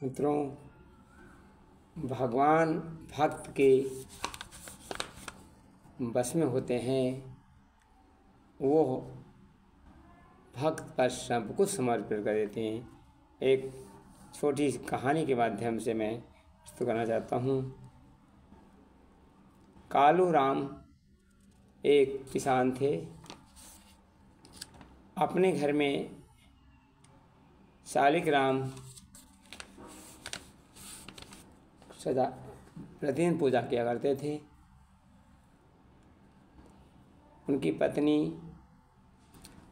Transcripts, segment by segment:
मित्रों, भगवान भक्त के बस में होते हैं। वो भक्त पर सब कुछ समर्पित कर देते हैं। एक छोटी सी कहानी के माध्यम से मैं प्रस्तुत करना चाहता हूँ। कालू राम एक किसान थे। अपने घर में शालिक राम सदा प्रतिदिन पूजा किया करते थे। उनकी पत्नी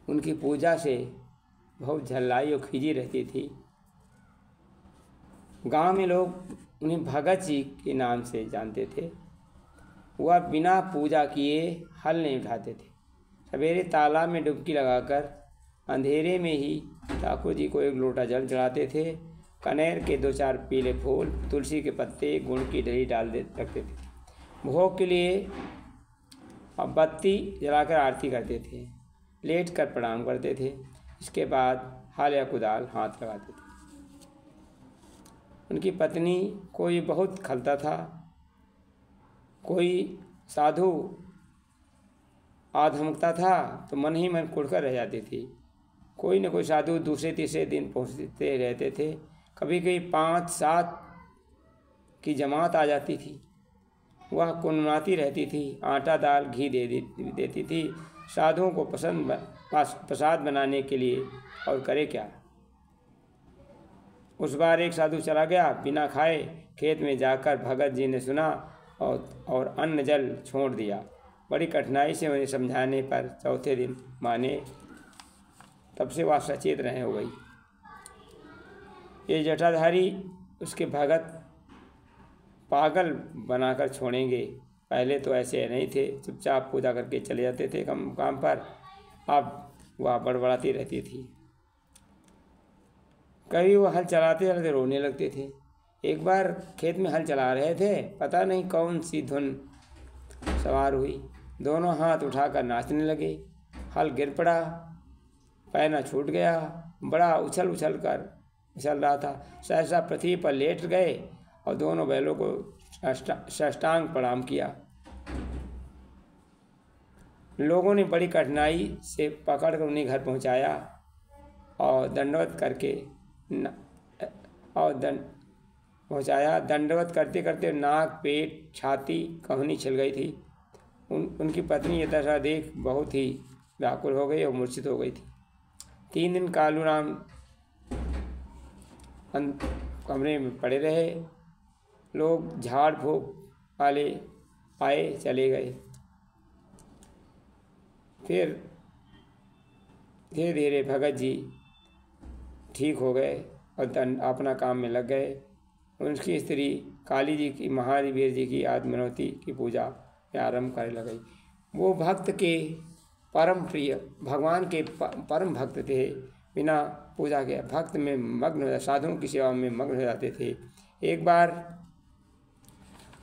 उनकी पूजा से बहुत झल्लाई और खिजी रहती थी। गांव में लोग उन्हें भगत जी के नाम से जानते थे। वह बिना पूजा किए हल नहीं उठाते थे। सवेरे तालाब में डुबकी लगाकर अंधेरे में ही ठाकुर जी को एक लोटा जल चढ़ाते थे। कनेर के 2-4 पीले फूल, तुलसी के पत्ते, गुड़ की डली डाल रखते थे। भोग के लिए बत्ती जलाकर आरती करते थे। लेट कर प्रणाम करते थे। इसके बाद हल या कुदाल हाथ लगाते थे। उनकी पत्नी कोई बहुत खलता था, कोई साधु आधमकता था तो मन ही मन कुढ़कर रह जाती थी। कोई न कोई साधु दूसरे तीसरे दिन पहुँचते रहते थे। कभी कभी 5-7 की जमात आ जाती थी। वह कुनमुनाती रहती थी। आटा दाल घी देती थी साधुओं को प्रसाद बनाने के लिए। और करे क्या। उस बार एक साधु चला गया बिना खाए। खेत में जाकर भगत जी ने सुना और अन्न जल छोड़ दिया। बड़ी कठिनाई से उन्हें समझाने पर चौथे दिन माने। तब से वह सचेत रहे हो गई। ये जटाधारी उसके भगत पागल बनाकर छोड़ेंगे। पहले तो ऐसे नहीं थे, चुपचाप पूजा करके चले जाते थे काम पर। अब वह बड़बड़ाती रहती थी। कभी वो हल चलाते चलाते रोने लगते थे। एक बार खेत में हल चला रहे थे, पता नहीं कौन सी धुन सवार हुई। दोनों हाथ उठाकर नाचने लगे। हल गिर पड़ा, पैना छूट गया। बड़ा उछल रहा था। सहसा पृथ्वी पर लेट गए और दोनों बैलों को साष्टांग प्रणाम किया। लोगों ने बड़ी कठिनाई से पकड़कर उन्हें घर पहुंचाया और दंडवत करते करते नाक, पेट, छाती, कहनी छिल गई थी। उनकी पत्नी यह दशा देख बहुत ही व्याकुल हो गई और मूर्छित हो गई थी। 3 दिन कालू राम कमरे में पड़े रहे। लोग झाड़ फूक वाले आए चले गए। फिर धीरे धीरे भगत जी ठीक हो गए और अपना काम में लग गए। उनकी स्त्री काली जी की, महावीर जी की आत्मनौती की पूजा में आरंभ करने लगी। वो भक्त के परम प्रिय, भगवान के परम भक्त थे। बिना पूजा के भक्त में मग्न हो, साधुओं की सेवा में मग्न हो जाते थे। एक बार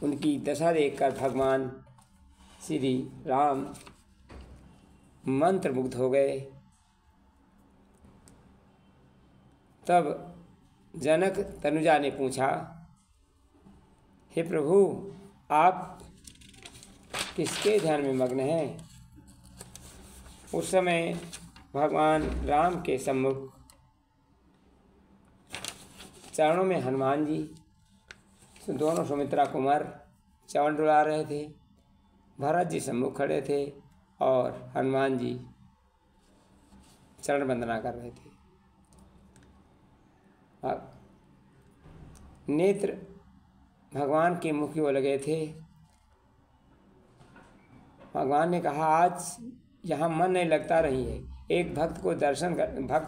उनकी दशा देखकर भगवान श्री राम मंत्रमुग्ध हो गए। तब जनक तनुजा ने पूछा, हे प्रभु, आप किसके ध्यान में मग्न हैं? उस समय भगवान राम के सम्मुख चरणों में हनुमान जी, दोनों सुमित्रा कुमार चरण डुला रहे थे। भरत जी सम्मुख खड़े थे और हनुमान जी चरण वंदना कर रहे थे। नेत्र भगवान के मुख की ओर लगे थे। भगवान ने कहा, आज यहाँ मन नहीं लगता रही है। एक भक्त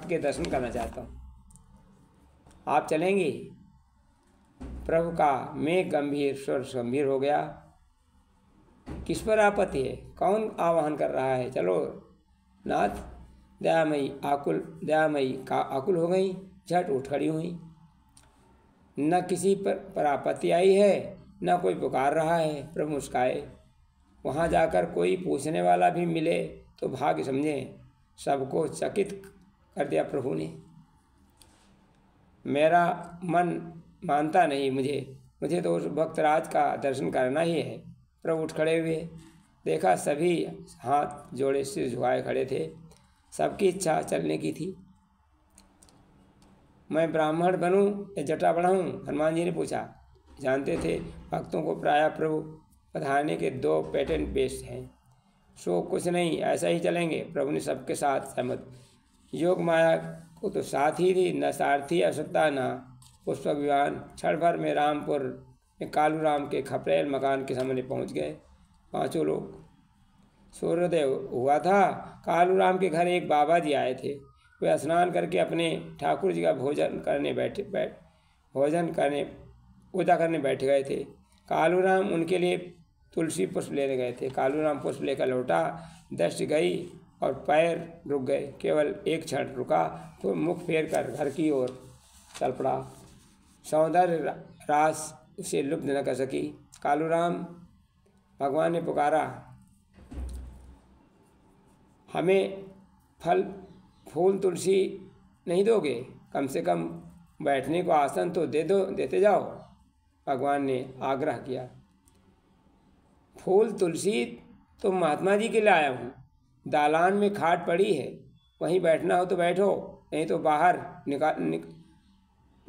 के दर्शन करना चाहता हूँ। आप चलेंगे? प्रभु का मेघ गंभीर स्वर गंभीर हो गया। किस पर आपत्ति है? कौन आवाहन कर रहा है? चलो नाथ। दयामयी आकुल हो गई, झट उठ खड़ी हुई। न किसी पर आपत्ति आई है, न कोई पुकार रहा है। प्रभु मुस्काए। वहाँ जाकर कोई पूछने वाला भी मिले तो भाग्य समझें। सबको चकित कर दिया प्रभु ने। मेरा मन मानता नहीं मुझे तो उस भक्तराज का दर्शन करना ही है। प्रभु उठ खड़े हुए, देखा सभी हाथ जोड़े सिर झुकाए खड़े थे, सबकी इच्छा चलने की थी। मैं ब्राह्मण बनूं या जटा बढ़ाऊं? हनुमान जी ने पूछा। जानते थे भक्तों को प्रायः प्रभु पधारने के 2 पेटेंट बेस्ड हैं, सो कुछ नहीं, ऐसा ही चलेंगे। प्रभु ने सबके साथ सहमत। योग माया को तो साथ ही थी, न सारथी आवश्यकता न पुष्पक विमान। क्षण भर में रामपुर में कालू राम के खपरेल मकान के सामने पहुंच गए 5 लोग। सूर्योदय हुआ था। कालू राम के घर एक बाबा जी आए थे। वे स्नान करके अपने ठाकुर जी का पूजा करने बैठ गए थे। कालू राम उनके लिए तुलसी पुष्प लेने गए थे। कालू राम पुष्प लेकर लौटा, दृष्टि गई और पैर रुक गए। केवल एक क्षण रुका तो मुख फेर कर घर की ओर चल पड़ा। सौंदर्य रास उसे लुप्त न कर सकी। कालू राम, भगवान ने पुकारा, हमें फल फूल तुलसी नहीं दोगे? कम से कम बैठने को आसन तो देते जाओ। भगवान ने आग्रह किया। फूल तुलसी तो महात्मा जी के लिए आया हूँ। दालान में खाट पड़ी है, वहीं बैठना हो तो बैठो, नहीं तो बाहर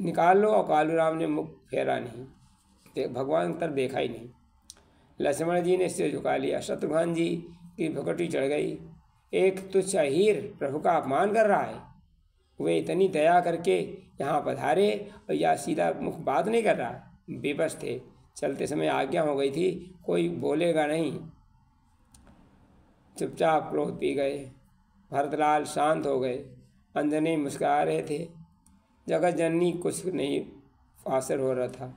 निकाल लो। और कालू राम ने मुख फेरा नहीं, भगवान की तरफ देखा ही नहीं। लक्ष्मण जी ने सिर झुका लिया। शत्रुघ्न जी की भुकटी चढ़ गई। एक तुच्छ हीर प्रभु का अपमान कर रहा है, वे इतनी दया करके यहाँ पधारे और या सीधा मुख बात नहीं कर रहा। बेबस थे। चलते समय आज्ञा हो गई थी, कोई बोलेगा नहीं। चुपचाप क्रोध पी गए। भरतलाल शांत हो गए। अंजनी मुस्कुरा रहे थे। जगत जननी कुछ नहीं फासर हो रहा था।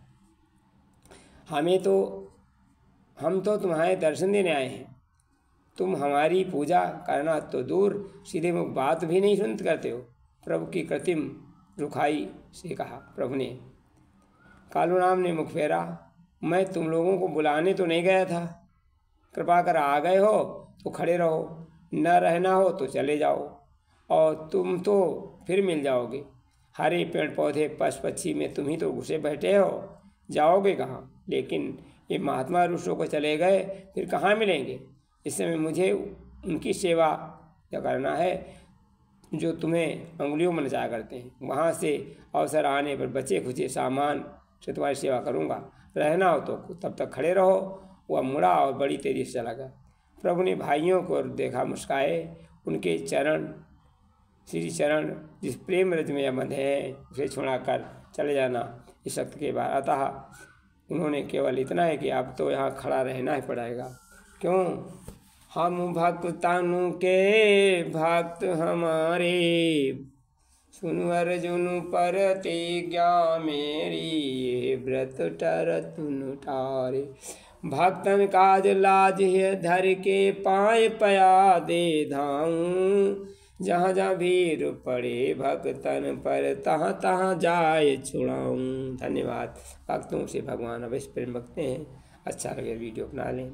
हम तो तुम्हारे दर्शन देने आए हैं। तुम हमारी पूजा करना तो दूर, सीधे मुख बात भी नहीं सुनते करते हो। प्रभु की कृत्रिम रुखाई से कहा। प्रभु ने, कालू राम ने मुख फेरा, मैं तुम लोगों को बुलाने तो नहीं गया था। कृपा कर आ गए हो तो खड़े रहो, न रहना हो तो चले जाओ, और तुम तो फिर मिल जाओगे। हरे पेड़ पौधे पशु पक्षी में तुम ही तो घुसे बैठे हो, जाओगे कहाँ? लेकिन ये महात्मा ऋषियों को चले गए, फिर कहाँ मिलेंगे? इस समय मुझे उनकी सेवा करना है जो तुम्हें अंगुलियों में नचाया करते हैं। वहाँ से अवसर आने पर बचे खुचे सामान से तुम्हारी सेवा करूँगा। रहना हो तो तब तक खड़े रहो। वह मुड़ा और बड़ी तेजी से चला गया। प्रभु ने भाइयों को देखा, मुस्काए। उनके चरण, श्री चरण जिस प्रेम रज में बंधे हैं, उसे छुड़ाकर चले जाना इस शक्ति के बाद। अतः उन्होंने केवल इतना है कि अब तो यहाँ खड़ा रहना ही पड़ेगा। क्यों? हम भक्तनु के भक्त हमारे, सुनु अर्जुन प्रतिज्ञा मेरी, ये व्रत टरतुन टारे। भक्तन काज लाज है धर के, पाए पया दे धाऊं। जहाँ जहाँ भीड़ पड़े भक्तन पर, तहाँ तहाँ जाए छुड़ाऊं। धन्यवाद। भक्तों से भगवान अवश्य प्रेम रखते हैं। अच्छा लगे वीडियो बना लें।